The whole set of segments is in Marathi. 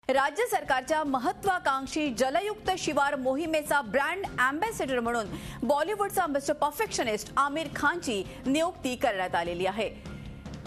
राज्य सरकारच्या महत्वाकांक्षी जलयुक्त शिवार मोहिमेचा ब्रँड अँबॅसेडर म्हणून बॉलिवूडचा मिस्टर परफेक्शनिस्ट आमिर खानची नियुक्ती करण्यात आलेली आहे।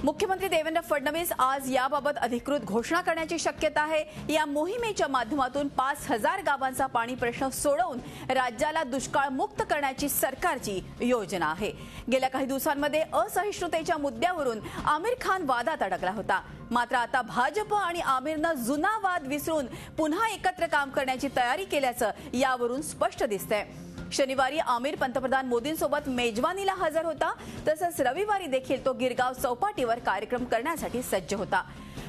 मुख्यमंत्री देवेंद्र फडणवीस आज याबाबत अधिकृत घोषणा करण्याची शक्यता आहे। या मोहिमेच्या माध्यमातून 5000 गावांचा पाणी प्रश्न सोडवून राज्याला दुष्काळ मुक्त करण्याची सरकारची योजना आहे। गेल्या काही दिवसांमध्ये असहिष्णुतेच्या मुद्द्यावरून आमिर खान वादात अडकला होता, मात्र आता भाजप आणि आमिरनं जुना वाद विसरून पुन्हा एकत्र काम करण्याची तयारी केल्याचं यावरून स्पष्ट दिसतंय। शनिवारी आमिर पंतप्रधान मोदींसोबत मेजवानीला हजर होता, तसंच रविवारी देखील तो गिरगाव चौपाटीवर कार्यक्रम करण्यासाठी सज्ज होता।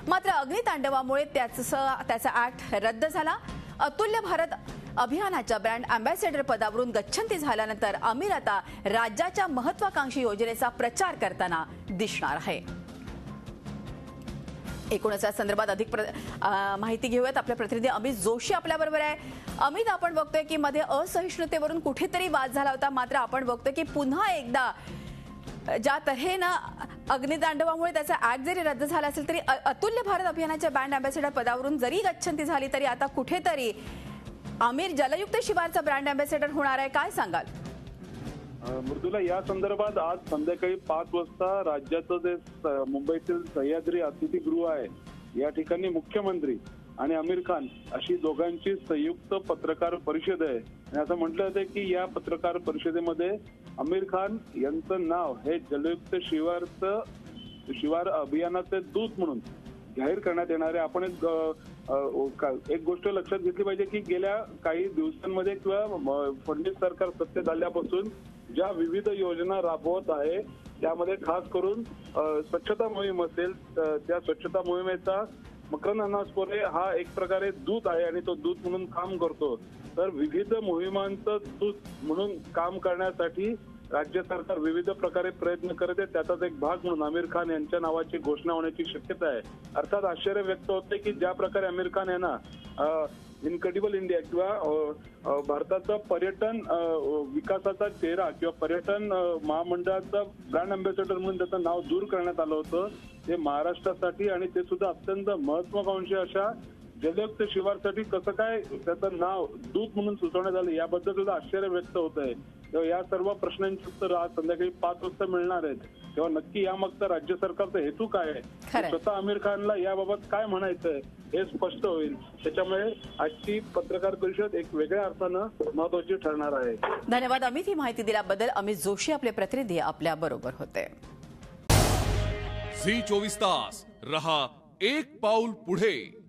मात्र अग्नितांडवामुळे त्याचा ऍक्ट रद्द झाला। अतुल्य भारत अभियानाच्या ब्रँड अँबॅसेडर पदावरून गच्छंती झाल्यानंतर आमिर आता राज्याच्या महत्वाकांक्षी योजनेचा प्रचार करताना दिसणार आहे। एकूणच या संदर्भात अधिक माहिती घेऊयात। आपले प्रतिनिधी अमित जोशी आपल्याबरोबर आहे। अमित, आपण बघतोय की मध्ये असहिष्णुतेवरून कुठेतरी वाद झाला होता, मात्र आपण बघतोय की पुन्हा एकदा ज्या तऱ्हेनं अग्नितांडवामुळे त्याचा ऍक्ट जरी रद्द झाला असेल तरी अतुल्य भारत अभियानाच्या ब्रँड अँबॅसेडर पदावरून जरी गच्छंती झाली तरी आता कुठेतरी आमिर जलयुक्त शिवारचा ब्रँड अँबॅसेडर होणार आहे। काय सांगाल? मृदुला, या संदर्भात आज संध्याकाळी 5 वाजता राज्याचं जे मुंबईतील सह्याद्री अतिथीगृह आहे, या ठिकाणी मुख्यमंत्री आणि आमिर खान अशी दोघांची संयुक्त पत्रकार परिषद आहे। आणि असं म्हटलं जातं की या पत्रकार परिषदेमध्ये आमिर खान यांचं नाव हे जलयुक्त शिवार अभियानाचे दूत म्हणून जाहीर करण्यात येणार आहे। आपण एक गोष्ट लक्षात घेतली पाहिजे की गेल्या काही दिवसांमध्ये किंवा फडणवीस सरकार सत्तेत आल्यापासून ज्या विविध योजना राबवत आहे त्यामध्ये खास करून स्वच्छता मोहीम असेल, त्या स्वच्छता मोहिमेचा मकरंद अनासपुरे हा एक प्रकारे दूत आहे आणि तो दूत म्हणून काम करतो। तर विविध मोहिमांचं दूत म्हणून काम करण्यासाठी राज्य सरकार विविध प्रकारे प्रयत्न करत आहे। त्याचाच एक भाग म्हणून आमिर खान यांच्या नावाची घोषणा होण्याची शक्यता आहे। अर्थात आश्चर्य व्यक्त होते की ज्या प्रकारे आमिर खान यांना इनक्रेडिबल इंडिया किंवा भारताचा पर्यटन विकासाचा चेहरा किंवा पर्यटन महामंडळाचा ब्रँड अँबॅसेडर म्हणून त्याचं नाव दूर करण्यात आलं होतं, ते महाराष्ट्रासाठी आणि ते सुद्धा अत्यंत महत्वाकांक्षी अशा जलयुक्त शिवारसाठी कसं काय त्याचं नाव दूत म्हणून सुचवण्यात आलं याबद्दल सुद्धा आश्चर्य व्यक्त होत आहे। तेव्हा या सर्व प्रश्नांची उत्तर आज संध्याकाळी 5 वाजता मिळणार आहेत। तेव्हा नक्की यामागचा राज्य सरकारचा हेतू काय आहे, स्वतः आमिर खानला याबाबत काय म्हणायचंय हे स्पष्ट होईल। त्याच्यामुळे आजची पत्रकार परिषद एक वेगळ्या अर्थानं महत्वाची ठरणार आहे। धन्यवाद अमित, ही माहिती दिल्याबद्दल। अमित जोशी आपले प्रतिनिधी आपल्या बरोबर होते। झी 24 तास रहा एक पाऊल पुढे।